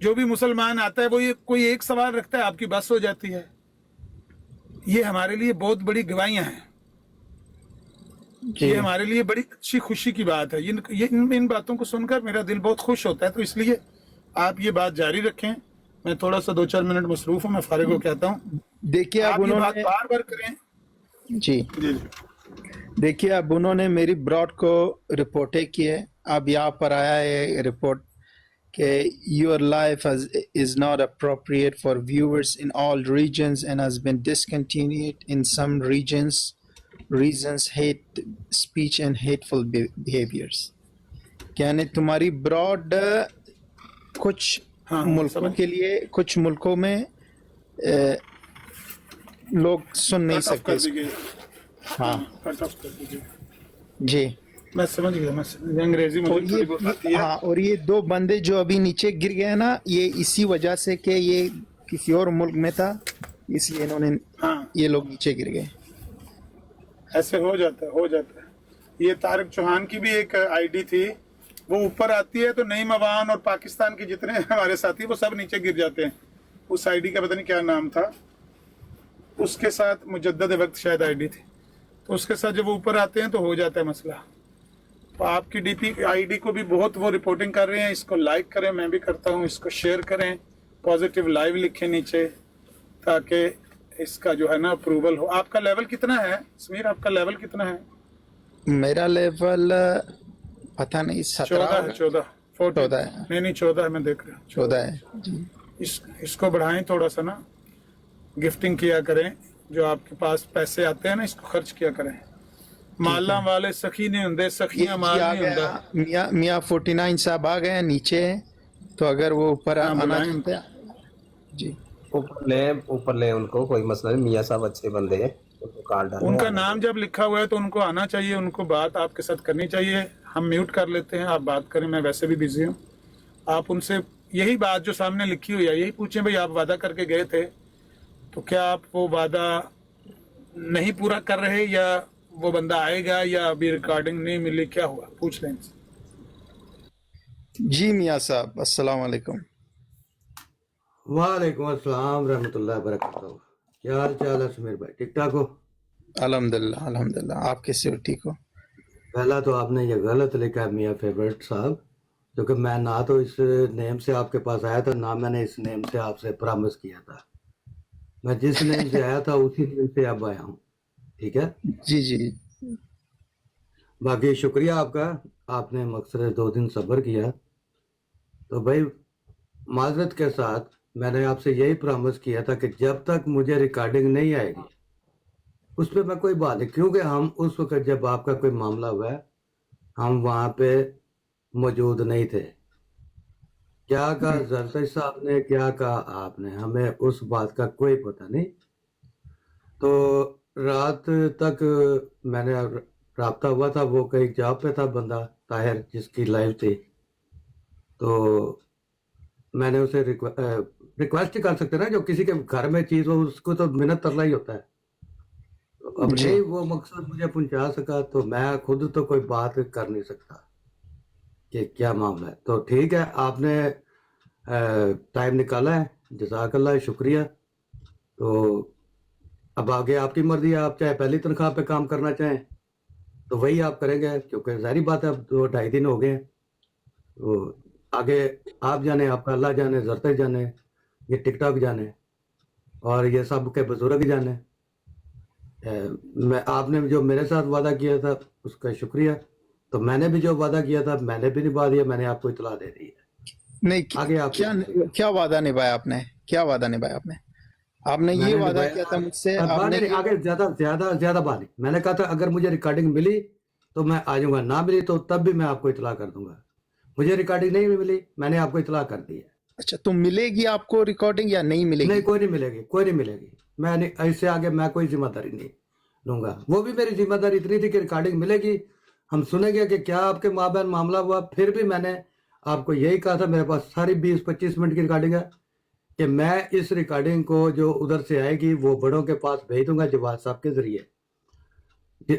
जो भी मुसलमान आता है वो ये कोई एक सवाल रखता है, आपकी बस हो जाती है। ये हमारे लिए बहुत बड़ी गवाहियां हैं, ये हमारे लिए बड़ी अच्छी खुशी की बात है। इन बातों को सुनकर मेरा दिल बहुत खुश होता है, तो इसलिए आप ये बात जारी रखें। मैं थोड़ा सा 2-4 मिनट मसरूफ हूँ, मैं फारिग को कहता हूँ। देखिए आप ये बात बार बार करें। जी देखिए, अब उन्होंने मेरी ब्रॉड को रिपोर्टें की है। अब यहाँ पर आया है रिपोर्ट कि your life is not appropriate for viewers in all regions and has been discontinued in some reasons hate speech and hateful behaviors। यानी तुम्हारी ब्रॉड कुछ मुल्कों के लिए, कुछ मुल्कों में लोग सुन नहीं सकते। हाँ जी, मैं समझ गया, मैं अंग्रेजी मुझे थोड़ी बहुत आती है। हाँ, और ये 2 बंदे जो अभी नीचे गिर गए ना, ये इसी वजह से कि ये किसी और मुल्क में था, इसलिए इन्होंने ये लोग नीचे गिर गए। ऐसे हो जाता है। ये तारिक चौहान की भी एक आईडी थी, वो ऊपर आती है तो नईम अवान और पाकिस्तान के जितने हमारे साथी वो सब नीचे गिर जाते हैं। उस आईडी का पता नहीं क्या नाम था, उसके साथ मुजद्दद वक्त शायद आईडी थी, तो उसके साथ जब वो ऊपर आते हैं तो हो जाता है मसला। तो आपकी डीपी आईडी को भी बहुत वो रिपोर्टिंग कर रहे हैं, इसको लाइक करें, मैं भी करता हूँ, इसको शेयर करें, पॉजिटिव लाइव लिखें नीचे, ताकि इसका जो है ना अप्रूवल हो। आपका लेवल कितना है समीर, आपका लेवल कितना है? मेरा लेवल पता नहीं, 14 है। नहीं 14 है, मैं देख रहा हूँ 14 है। इसको बढ़ाएं थोड़ा सा ना, गिफ्टिंग किया करें, जो आपके पास पैसे आते हैं ना इसको खर्च किया करें। माला वाले सखी नहीं होंगे, सखियां माल नहीं होंगे। मियाँ 49 साहब आ गए नीचे, तो अगर वो ऊपर आना चाहते हैं जी, ऊपर ले उनको, कोई मसला नहीं। मियाँ साहब अच्छे बंदे हैं, उनका नाम जब लिखा हुआ है तो उनको आना चाहिए, उनको बात आपके साथ करनी चाहिए। हम म्यूट कर लेते हैं, आप बात करें, मैं वैसे भी बिजी हूँ। आप उनसे यही बात जो सामने लिखी हुई है यही पूछें, भाई आप वादा करके गए थे, तो क्या आप वो वादा नहीं पूरा कर रहे, या वो बंदा आएगा, या अभी रिकॉर्डिंग नहीं मिली, क्या हुआ? पूछ लें इनसे। जी मियाँ साहब, अस्सलाम वालेकुम। वालेकुम अस्सलाम रहमतुल्लाहि वबरकातुहू। क्या हाल चाल है समीर भाई, ठीक ठाक हो? अल्हम्दुलिल्लाह अल्हम्दुलिल्लाह, आप कैसे हो? ठीक हो? पहला तो आपने ये गलत लिखा है मियाँ फेवरेट साहब, क्योंकि मैं ना तो इस नेम से आपके पास आया था, ना मैंने इस नेम से आपसे प्रॉमिस किया था। मैं जिस नेम से आया था उसी नेम से अब आया हूँ, ठीक है? जी जी। बाकी शुक्रिया आपका, आपने मकसद 2 दिन सब्र किया। तो भाई माजरत के साथ मैंने आपसे यही प्रॉमिस किया था कि जब तक मुझे रिकॉर्डिंग नहीं आएगी उस पर मैं कोई बात नहीं, क्योंकि हम उस वक्त जब आपका कोई मामला हुआ है हम वहाँ पे मौजूद नहीं थे। क्या कहा जरदारी साहब ने, क्या कहा आपने, हमें उस बात का कोई पता नहीं। तो रात तक मैंने राब्ता हुआ था, वो कहीं जॉब पे था बंदा ताहिर जिसकी लाइव थी, तो मैंने उसे रिक्वेस्ट ही कर सकते ना, जो किसी के घर में चीज़ हो उसको तो मिन्नत तरला ही होता है। तो अब जी। नहीं वो मकसद मुझे पहुंचा सका तो मैं खुद तो कोई बात कर नहीं सकता कि क्या मामला है। तो ठीक है, आपने टाइम निकाला है, जज़ाकल्लाह, शुक्रिया। तो अब आगे आपकी मर्जी है, आप चाहे पहली तनख्वाह पे काम करना चाहें तो वही आप करेंगे, क्योंकि जाहिर बात है अब 2-2.5 दिन हो गए हैं। तो आगे आप जाने, आपका अल्लाह जाने, जरते जाने, ये टिकटॉक जाने, और ये सब के बुजुर्ग जाने। मैं आपने जो मेरे साथ वादा किया था उसका शुक्रिया, तो मैंने भी जो वादा किया था मैंने भी निभा दिया, मैंने आपको इतला दे दी है। नहीं, आगे आप क्या क्या वादा निभाया आपने? क्या वादा निभाया आपने? आपने ये मैंने वादा निभाया, किया था मुझसे, अब आपने नहीं, आगे ज्यादा ज्यादा ज्यादा बात नहीं। मैंने कहा था अगर मुझे रिकॉर्डिंग मिली तो मैं आ जाऊंगा, ना मिली तो तब भी मैं आपको इतला कर दूंगा। मुझे रिकॉर्डिंग नहीं मिली, मैंने आपको इतला कर दी है। अच्छा, तो मिलेगी आपको रिकॉर्डिंग या नहीं नहीं, मिलेगी? कोई नहीं मिलेगी, कोई नहीं मिलेगी। मैं नहीं, इससे आगे मैं कोई जिम्मेदारी नहीं लूंगा। वो भी मेरी जिम्मेदारी इतनी थी कि रिकॉर्डिंग मिलेगी, हम सुनेंगे कि क्या आपके माँ बहन मामला हुआ। फिर भी मैंने आपको यही कहा था, मेरे पास सारी 20-25 मिनट की रिकॉर्डिंग है, कि मैं इस रिकॉर्डिंग को जो उधर से आएगी वो बड़ों के पास भेज दूंगा जवाद साहब के जरिए,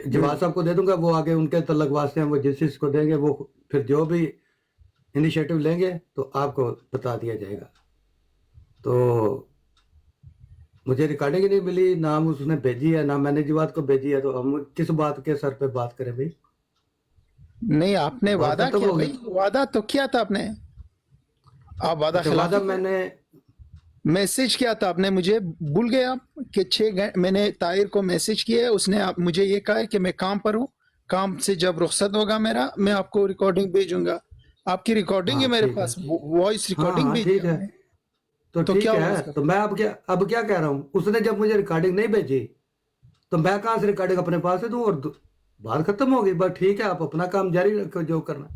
जवाद साहब को दे दूंगा, वो आगे उनके तलक वास्ते हैं, वो जिस चीज को देंगे वो फिर जो भी इनिशिएटिव लेंगे तो आपको बता दिया जाएगा। तो मुझे रिकॉर्डिंग ही नहीं मिली, ना उसने भेजी है ना मैंने जवाद को भेजी है, तो हम किस बात के सर पे बात करें भाई? नहीं, आपने बात वादा खत्म किया हो गई। भाई, वादा तो किया था आपने। आप वादा अच्छा, वादा खिलाफी मैंने मैसेज किया था आपने, मुझे भूल गए आप कि 6 घंटे मैंने ताहिर को मैसेज किया है, उसने आप मुझे ये कहा है कि मैं काम पर हूँ, काम से जब रुखसत होगा मेरा मैं आपको रिकॉर्डिंग भेजूंगा। आपकी रिकॉर्डिंग है हाँ मेरे ठीक है, पास, वॉइस हाँ रिकॉर्डिंग हाँ भेजी ठीक है, आपने। तो तो ठीक क्या हुआ है। उसका? तो मैं अब क्या कह रहा हूँ, उसने जब मुझे रिकॉर्डिंग नहीं भेजी तो मैं कहाँ से रिकॉर्डिंग अपने पास से दूं, और बात खत्म हो गई। बस ठीक है, आप अपना काम जारी रखो जो करना।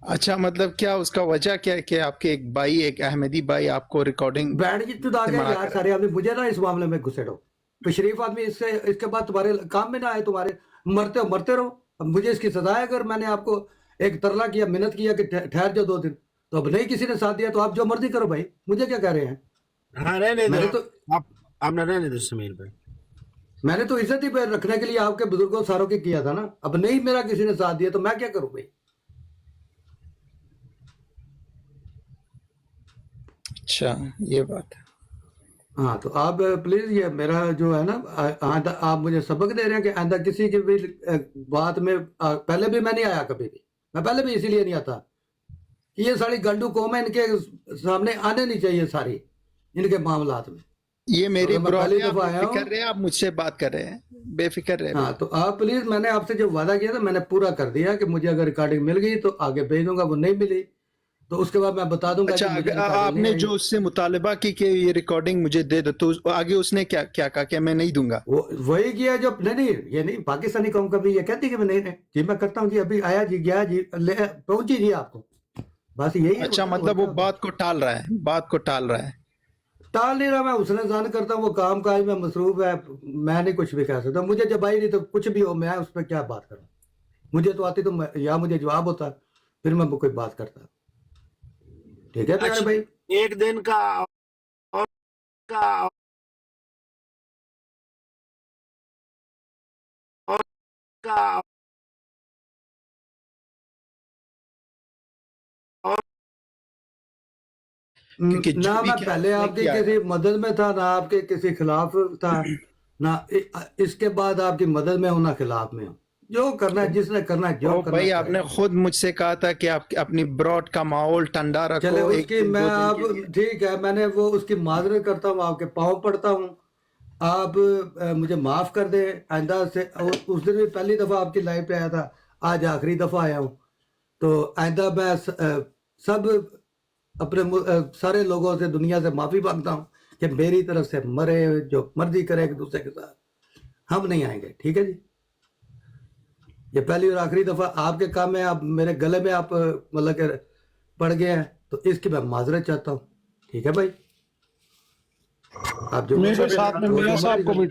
अच्छा, मतलब क्या उसका वजह क्या है कि आपके एक भाई, एक अहमदी भाई आपको रिकॉर्डिंग बैठ जी तू आ से गया मना यार, कर? सारे आदमी मुझे ना इस मामले में घुसेड़ो। तो शरीफ आदमी इससे इसके बाद तुम्हारे काम में ना आए, तुम्हारे मरते हो मरते रहो। अब मुझे इसकी सजा है, अगर मैंने आपको एक तरला किया, मिन्नत किया कि ठहर जाओ 2 दिन, तो अब नहीं किसी ने साथ दिया तो आप जो मर्जी करो भाई, मुझे क्या कह रहे हैं? हाँ, रहने दो। मैंने तो आप आपने रहने दो समीर भाई। मैंने तो इज्जत ही पे रखने के लिए आपके बुजुर्गों सारों की किया था ना। अब नहीं मेरा किसी ने साथ दिया तो मैं क्या करूं भाई? अच्छा, ये बात है। हाँ, तो आप प्लीज ये मेरा जो है ना, आइंदा आप मुझे सबक दे रहे हैं कि आइंदा किसी की भी बात में पहले भी मैं नहीं आया कभी भी। मैं पहले भी इसीलिए नहीं आता कि ये सारी गंडू कौम है, इनके सामने आने नहीं चाहिए सारी, इनके मामलात में। ये मेरी तो मैं पहली प्रॉब्लम, आप दफा आया हूँ। बेफिक्र रहे, आप मुझसे बात कर रहे हैं, बेफिक्र रहे हाँ, भाई। तो आप प्लीज, मैंने आपसे जो वादा किया था मैंने पूरा कर दिया कि मुझे अगर रिकॉर्डिंग मिल गई तो आगे भेज दूंगा, वो नहीं मिली तो उसके बाद मैं बता दूंगा अच्छा, कि मुझे रिकॉर्डिंग नहीं आपने आई। जो उससे मुतालबा की कि ये रिकॉर्डिंग मुझे दे दो, तो आगे उसने क्या क्या कहा कि मैं नहीं दूंगा? वो वही किया जो नहीं, ये नहीं पाकिस्तानी कौम कभी ये कहती कि मैं नहीं जी मैं करता हूँ जी, अभी आया जी गया जी, ले पहुंची जी आपको, बस यही है। अच्छा, मतलब वो बात को टाल रहा है, बात को टाल रहा है। टाल नहीं रहा मैं, उसने जान करता हूँ, वो काम काज में मसरूफ है, मैं नहीं कुछ भी कह सकता। मुझे जब आई नहीं तो कुछ भी हो, मैं उस पर क्या बात करूँ? मुझे तो आती तो या मुझे जवाब होता, फिर मैं कोई बात करता। ठीक है प्यारे अच्छा, भाई। एक दिन का और का का क्योंकि जो ना भी मैं किया पहले उसने आपकी किया है। किसी मदद में था, ना आपके किसी खिलाफ था, ना इसके बाद आपकी मदद में हूं ना खिलाफ में हूं। जो करना है, जिसने करना है, जो ओ करना भाई, है आपने करे। खुद मुझसे कहा था कि आप अपनी ब्रॉड का माहौल ठंडा चले रखो एक उसकी दिन मैं दो दिन आप के लिए। ठीक है, मैंने वो उसकी माजरत करता हूँ, आपके पाँव पड़ता हूँ। आप मुझे माफ कर दे आइंदा से। उस दिन भी पहली दफा आपकी लाइव पे आया था, आज आखिरी दफा आया हूँ। तो आइंदा मैं सब अपने सारे लोगों से, दुनिया से माफी मांगता हूँ कि मेरी तरफ से मरे, जो मर्जी करे एक दूसरे के साथ, हम नहीं आएंगे। ठीक है जी, ये पहली और आखिरी दफा आपके काम में, आप मेरे गले में आप मतलब के पड़ गए हैं, तो इसकी मैं माजरत चाहता हूँ। ठीक है भाई, आप जो मेरे मर्जी साथ में वो मियाँ जो साहब को मर्जी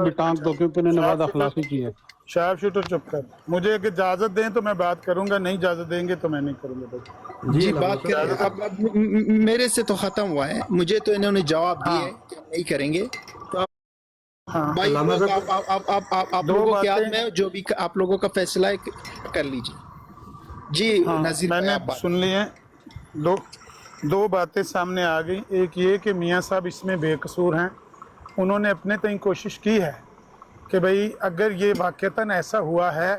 भी टांग दो, क्योंकि उन्होंने वादा खिलाफी की है। शार्प शूटर चुप कर। मुझे अगर इजाजत दें तो मैं बात करूंगा, नहीं इजाजत देंगे तो मैं नहीं करूंगा भाई। जी जी, अल्लाह बात करें। साहब। अब मेरे से तो खत्म हुआ है, मुझे तो इन्होंने जवाब दिए हाँ कि हम नहीं करेंगे। तो आप हाँ, भाई अल्लामा लोग, साहब, आप दो लोगों के हाथ बातें। में है, जो भी आप लोगों का फैसला है कर लीजिए। जी हाँ नजीर भाई, मैंने आप बात सुन ली है। दो दो बातें सामने आ गई। एक ये कि मियाँ साहब इसमें बेकसूर हैं, उन्होंने अपने तय कोशिश की है कि भाई अगर ये वाक़तन ऐसा हुआ है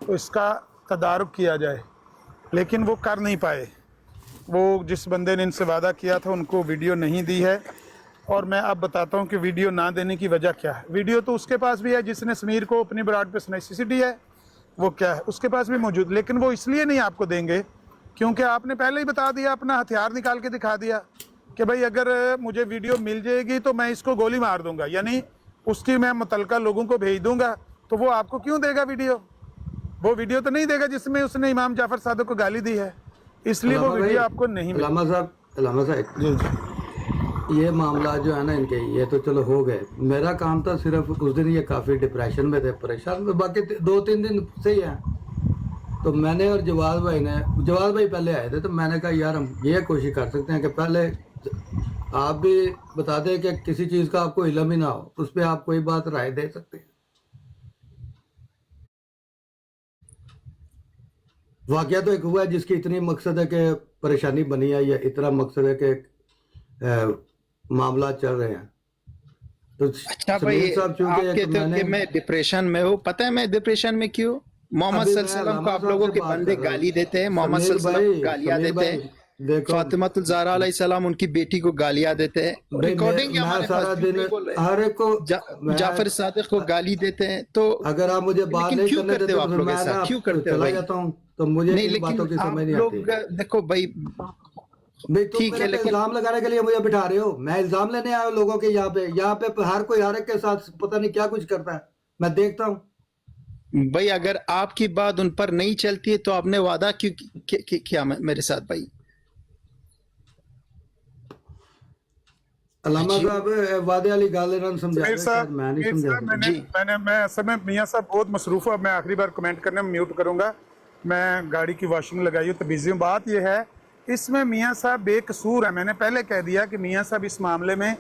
तो इसका तदारुक किया जाए, लेकिन वो कर नहीं पाए। वो जिस बंदे ने इनसे वादा किया था उनको वीडियो नहीं दी है। और मैं अब बताता हूँ कि वीडियो ना देने की वजह क्या है। वीडियो तो उसके पास भी है जिसने समीर को अपनी ब्राड पे सुनाई, सीसीडी है, वो क्या है उसके पास भी मौजूद, लेकिन वो इसलिए नहीं आपको देंगे क्योंकि आपने पहले ही बता दिया, अपना हथियार निकाल के दिखा दिया कि भाई अगर मुझे वीडियो मिल जाएगी तो मैं इसको गोली मार दूंगा, यानी उसकी मैं मुतलका लोगों को भेज दूंगा। तो वो आपको क्यों देगा वीडियो? वो वीडियो तो नहीं देगा जिसमें उसने इमाम जाफर सादिक को गाली दी है, इसलिए वो अल्लामा भाई, वीडियो आपको नहीं अल्लामा मिलेगी। साहब, अल्लामा साहब, जी जी। ये मामला जो है ना इनके, ये तो चलो हो गए। मेरा काम था सिर्फ उस दिन ये काफी डिप्रेशन में थे, परेशान में, बाकी 2-3 दिन से ही है। तो मैंने और जवाद भाई पहले आए थे, तो मैंने कहा यार हम ये कोशिश कर सकते हैं कि पहले आप भी बता दें कि किसी चीज का आपको इल्म ही ना हो, उस पर आप कोई बात राय दे सकते हैं। वाकया तो एक हुआ है जिसकी इतनी मकसद है कि परेशानी बनी है, या इतना मकसद है कि मामला चल रहे हैं। तो अच्छा भाई, समीर साहब, आप चूंकि कहते हो मैंने कि मैं डिप्रेशन में हूँ। पता है मैं डिप्रेशन में क्यों? मोहम्मद अभी मैं सल्लल्लाहु अलैहि वसल्लम को लामा आप साहब लोगों से के बात बंदे कर रहा हूँ। गाली देते हैं, मोहम्मद समीर सल्लल्लाहु अलैहि वसल्लम भाई, को गालियां समीर देते भाई, हैं, देखो फातिमातुल ज़हरा अलैहिस्सलाम उनकी बेटी को गालियां देते हैं, भाई, रिकॉर्डिंग है मैं हमारे सारा पास, झूठ दिन नहीं बोल रहे। हर एक को जाफर सादिक को गाली देते हैं। तो अगर आप मुझे बात लेकिन नहीं क्यों करने करते देते हो तो आप फिर लोग मैं ऐसा? ना क्यों करते हो चला भाई? जाता हूँ। तो मुझे नहीं, इन बातों लेकिन की समझ आप नहीं लोग आती देखो भाई, भाई। तुम ठीक है, मेरे पे लेकिन इल्जाम लगाने के लिए मुझे बिठा रहे हो। मैं इल्जाम लेने आया हूँ लोगों के। यहाँ पे हर कोई हर एक के साथ पता नहीं क्या कुछ करता है, मैं देखता हूँ। भाई अगर आपकी बात उन पर नहीं चलती है तो आपने वादा क्यों किया मेरे साथ भाई? अल्लामा जी साहब, वादे वाली गाल इन्होंने समझा समीर दे, शायद साहब, मैं नहीं समीर समझा साहब, सकता। मैंने जी मैंने मैं असल में मियाँ साहब बहुत मसरूफ़ हूँ। अब मैं आखिरी बार कमेंट करने में म्यूट करूँगा। मैं गाड़ी की वॉशिंग लगाई हूँ तो बिजी हूँ। बात यह है, इसमें मियाँ साहब बेकसूर है। मैंने पहले कह दिया कि मियाँ साहब इस मामले में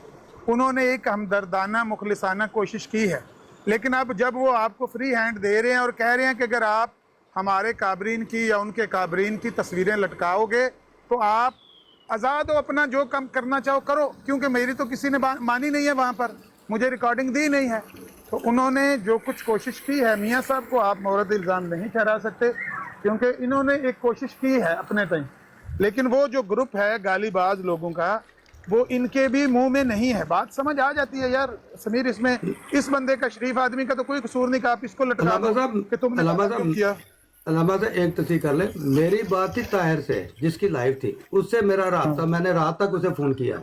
उन्होंने एक हमदर्दाना मुखलिसाना कोशिश की है, लेकिन अब जब वो आपको फ्री हैंड दे रहे हैं और कह रहे हैं कि अगर आप हमारे काबरीन की या उनके काबरीन की तस्वीरें लटकाओगे तो आप आज़ाद हो, अपना जो काम करना चाहो करो, क्योंकि मेरी तो किसी ने मानी नहीं है, वहाँ पर मुझे रिकॉर्डिंग दी नहीं है। तो उन्होंने जो कुछ कोशिश की है, मियाँ साहब को आप मोरद इल्ज़ाम नहीं ठहरा सकते, क्योंकि इन्होंने एक कोशिश की है अपने तय। लेकिन वो जो ग्रुप है गालीबाज लोगों का, वो इनके भी मुंह में नहीं है। बात समझ आ जाती है यार समीर, इसमें इस बंदे का, शरीफ आदमी का तो कोई कसूर नहीं, का आप इसको लटका अल्लामा दो साहब, कि तुमने अल्लामा वादा क्यों साहब, किया। अल्लामा साहब, एक तस्वीर कर ले। मेरी बात थी ताहिर से, जिसकी लाइव थी, उससे मेरा रात था। मैंने रात तक उसे फोन किया,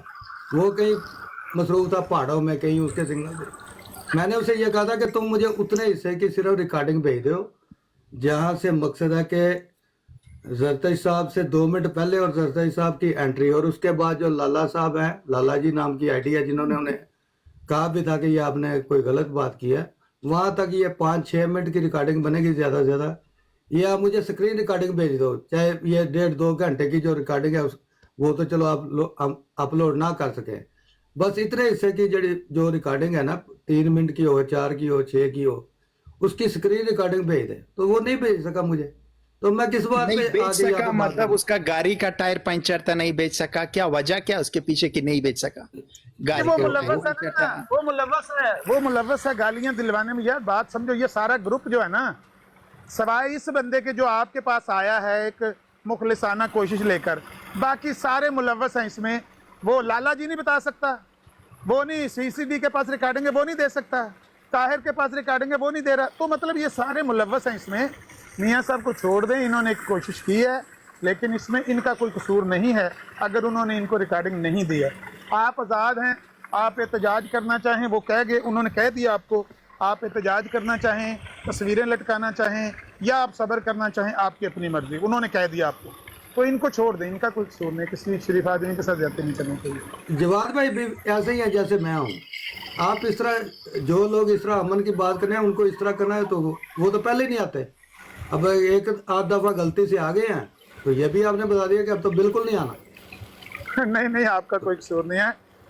वो कहीं मसरूफ था पहाड़ों में, कहीं उसके सिग्नल से। मैंने उसे ये कहा था कि तुम मुझे उतने हिस्से की सिर्फ रिकॉर्डिंग भेज दो जहाँ से मकसद है कि जरतई साहब से 2 मिनट पहले और जरतई साहब की एंट्री, और उसके बाद जो लाला साहब हैं, लाला जी नाम की आईडी है, जिन्होंने उन्हें कहा भी था कि ये आपने कोई गलत बात की है, वहां तक ये 5-6 मिनट की रिकॉर्डिंग बनेगी ज्यादा से ज्यादा। ये आप मुझे स्क्रीन रिकॉर्डिंग भेज दो, चाहे ये 1.5-2 घंटे की जो रिकॉर्डिंग है वो तो चलो आप अपलोड ना कर सके, बस इतने हिस्से की जो रिकॉर्डिंग है ना, 3 मिनट की हो, 4 की हो, 6 की हो, उसकी स्क्रीन रिकॉर्डिंग भेज दे, तो वो नहीं भेज सका मुझे, तो मैं किस बात नहीं पे बेच आगे यहाँ सका पे बात मतलब करूं? उसका गाड़ी का टायर पंचर था, नहीं बेच सका, क्या वजह क्या उसके पीछे कि नहीं बेच सका? गाड़ी वो का मुलव्वस टायर है पंचर था। ना, वो मुलव्वस है गालियां दिलवाने में। यार बात समझो, ये सारा ग्रुप जो है ना, सवाए इस बंदे के जो आपके पास आया है एक मुखलिसाना कोशिश लेकर, बाकी सारे मुलव्वस हैं इसमें। वो लाला जी नहीं बता सकता, वो नहीं, सीसीडी के पास रिकॉर्डिंग है वो नहीं दे सकता, ताहिर के पास रिकॉर्डिंग है वो नहीं दे रहा, तो मतलब ये सारे मुलव्वस हैं इसमें। मियाँ साहब को छोड़ दें, इन्होंने एक कोशिश की है लेकिन इसमें इनका कोई कसूर नहीं है अगर उन्होंने इनको रिकॉर्डिंग नहीं दी है। आप आज़ाद हैं, आप एहतजाज करना चाहें, वो कह गए, उन्होंने कह दिया आपको, आप एहतजाज करना चाहें, तस्वीरें लटकाना चाहें या आप सब्र करना चाहें, आपकी अपनी मर्जी, उन्होंने कह दिया आपको, तो इनको छोड़ दें, इनका कोई कसूर नहीं, किसी शरीफ आदमी के साथ ज्यादती नहीं करनी चाहिए। जवाद भाई भी ऐसे ही है जैसे मैं हूँ। आप इस तरह, जो लोग इस तरह अमन की बात करने हैं उनको इस तरह करना है, तो वो तो पहले ही नहीं आते। अब एक आध दफा गलती से आ गए हैं, तो ये भी आपने बता दिया कि अब तो बिल्कुल नहीं आना। नहीं नहीं, आपका कोई कसूर नहीं है,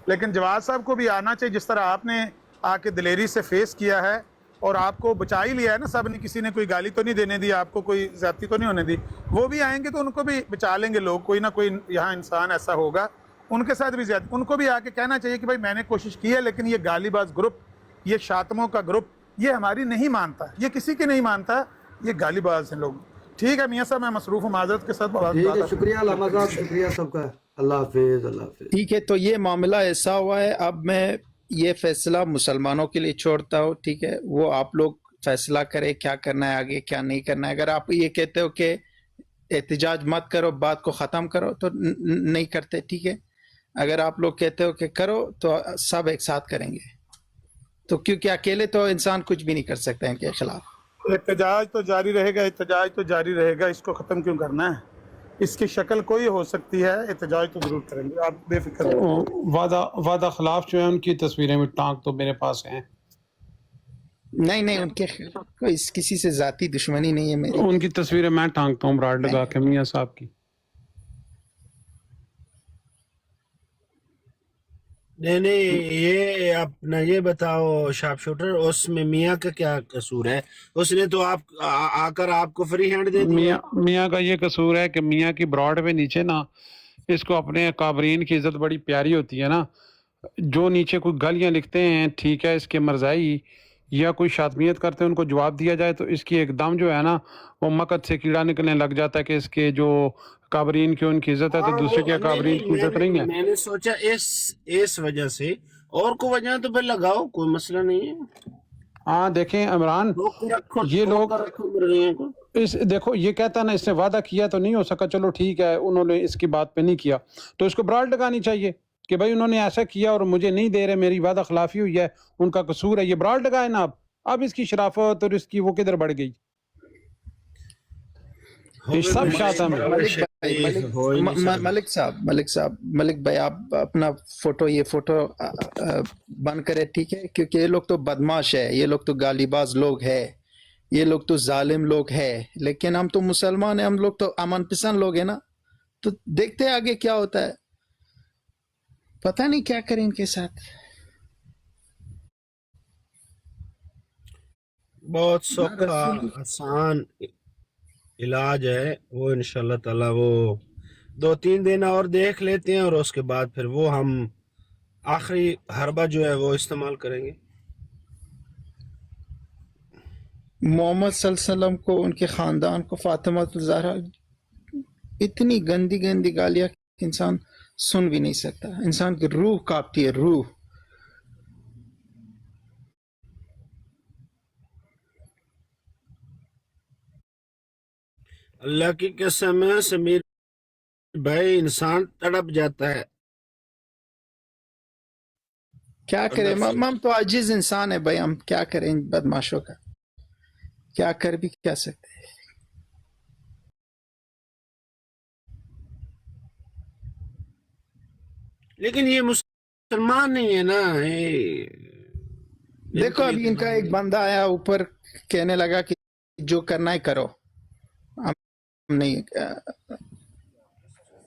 लेकिन जवाद साहब को भी आना चाहिए। जिस तरह आपने आके दिलेरी से फेस किया है और आपको बचा ही लिया है ना सब ने, किसी ने कोई गाली तो नहीं देने दी आपको, कोई ज्यादती तो नहीं होने दी, वो भी आएंगे तो उनको भी बचा लेंगे लोग, कोई ना कोई यहाँ इंसान ऐसा होगा उनके साथ भी ज्यादा, उनको भी आके कहना चाहिए कि भाई मैंने कोशिश की है लेकिन ये गालीबाज ग्रुप, ये शातमों का ग्रुप, ये हमारी नहीं मानता, ये किसी की नहीं मानता, ये गालीबाज हैं लोग। ठीक है मियाँ साहब, मैं मसरूफ हूँ, माजरत के साथ ठीक है, शुक्रिया लामा साहब, शुक्रिया सबका, अल्लाह हाफिज, अल्लाह हाफिज। ठीक है, तो ये मामला ऐसा हुआ है, अब मैं ये फैसला मुसलमानों के लिए छोड़ता हूँ, ठीक है, वो आप लोग फैसला करें क्या करना है आगे, क्या नहीं करना है। अगर आप ये कहते हो कि एहतजाज मत करो, बात को ख़त्म करो, तो नहीं करते, ठीक है। अगर आप लोग कहते हो कि करो, तो सब एक साथ करेंगे, तो क्योंकि अकेले तो इंसान कुछ भी नहीं कर सकते हैं इनके खिलाफ। एहतजाज तो जारी रहेगा, एहतजाज तो जारी रहेगा, इसको ख़त्म क्यों करना है? इसकी शक्ल कोई हो सकती है, एहतजाज तो जरूर करेंगे, आप बेफिक्र रहिए। वादा खिलाफ जो है उनकी तस्वीरें में टांग तो मेरे पास हैं। नहीं नहीं, उनके कोई किसी से जाती दुश्मनी नहीं है मेरी। उनकी तस्वीरें मैं टांगता हूँ ब्राड लगा के मियाँ साहब की। नहीं नहीं, ये अपना ये बताओ शार्प शूटर, उसमें मियाँ का क्या कसूर है? उसने तो आकर आपको फ्री हैंड दे दिया। मियाँ का ये कसूर है कि मियाँ की ब्रॉड पे नीचे ना, इसको अपने काबरीन की इज्जत बड़ी प्यारी होती है ना, जो नीचे कोई गालियाँ लिखते हैं, ठीक है, इसके मरजाई या कोई शातमियत करते हैं, उनको जवाब दिया जाए तो इसकी एकदम जो है ना वो मकद से कीड़ा निकलने लग जाता है कि इसके जो काबरीन की उनकी इज्जत है तो दूसरे के काबरीन की इज्जत नहीं है। मैंने सोचा इस वजह से, और कोई वजह तो फिर लगाओ, कोई मसला नहीं है। हाँ देखें इमरान, ये लोग इस देखो, ये कहता ना इसने वादा किया तो नहीं हो सका, चलो ठीक है उन्होंने इसकी बात पे नहीं किया, तो इसको ब्राड लगानी चाहिए कि भाई उन्होंने ऐसा किया और मुझे नहीं दे रहे, मेरी वादा खिलाफी हुई है, उनका कसूर है, ये ब्राड लगाए ना। अब इसकी शराफत और इसकी वो किधर बढ़ गई, ये सब शातम है। मलिक भाई आप अपना फोटो, ये फोटो बंद करें, ठीक है, क्योंकि ये लोग तो बदमाश है, ये लोग तो गालीबाज लोग है, ये लोग तो जालिम लोग है, लेकिन हम तो मुसलमान हैं, हम लोग तो अमन पसंद लोग हैं ना, तो देखते हैं आगे क्या होता है, पता नहीं क्या करें इनके साथ। बहुत सौखा आसान इलाज है वो, इंशाल्लाह ताला वो 2-3 दिन और देख लेते हैं और उसके बाद फिर वो हम आखिरी हरबा जो है वो इस्तेमाल करेंगे। मोहम्मद सल्लल्लाहु अलैहि वसल्लम को, उनके ख़ानदान को, फातिमा ज़हरा, इतनी गंदी गंदी गालियाँ इंसान सुन भी नहीं सकता, इंसान की रूह कांपती है, रूह। अल्लाह की कसम है समीर भाई, इंसान तड़प जाता है। क्या करें, हम तो आजिज इंसान है भाई, हम क्या करें इन बदमाशों का, क्या कर भी क्या सकते हैं। लेकिन ये मुसलमान नहीं है ना, देखो अभी इनका एक बंदा आया ऊपर, कहने लगा कि जो करना है करो, हम नहीं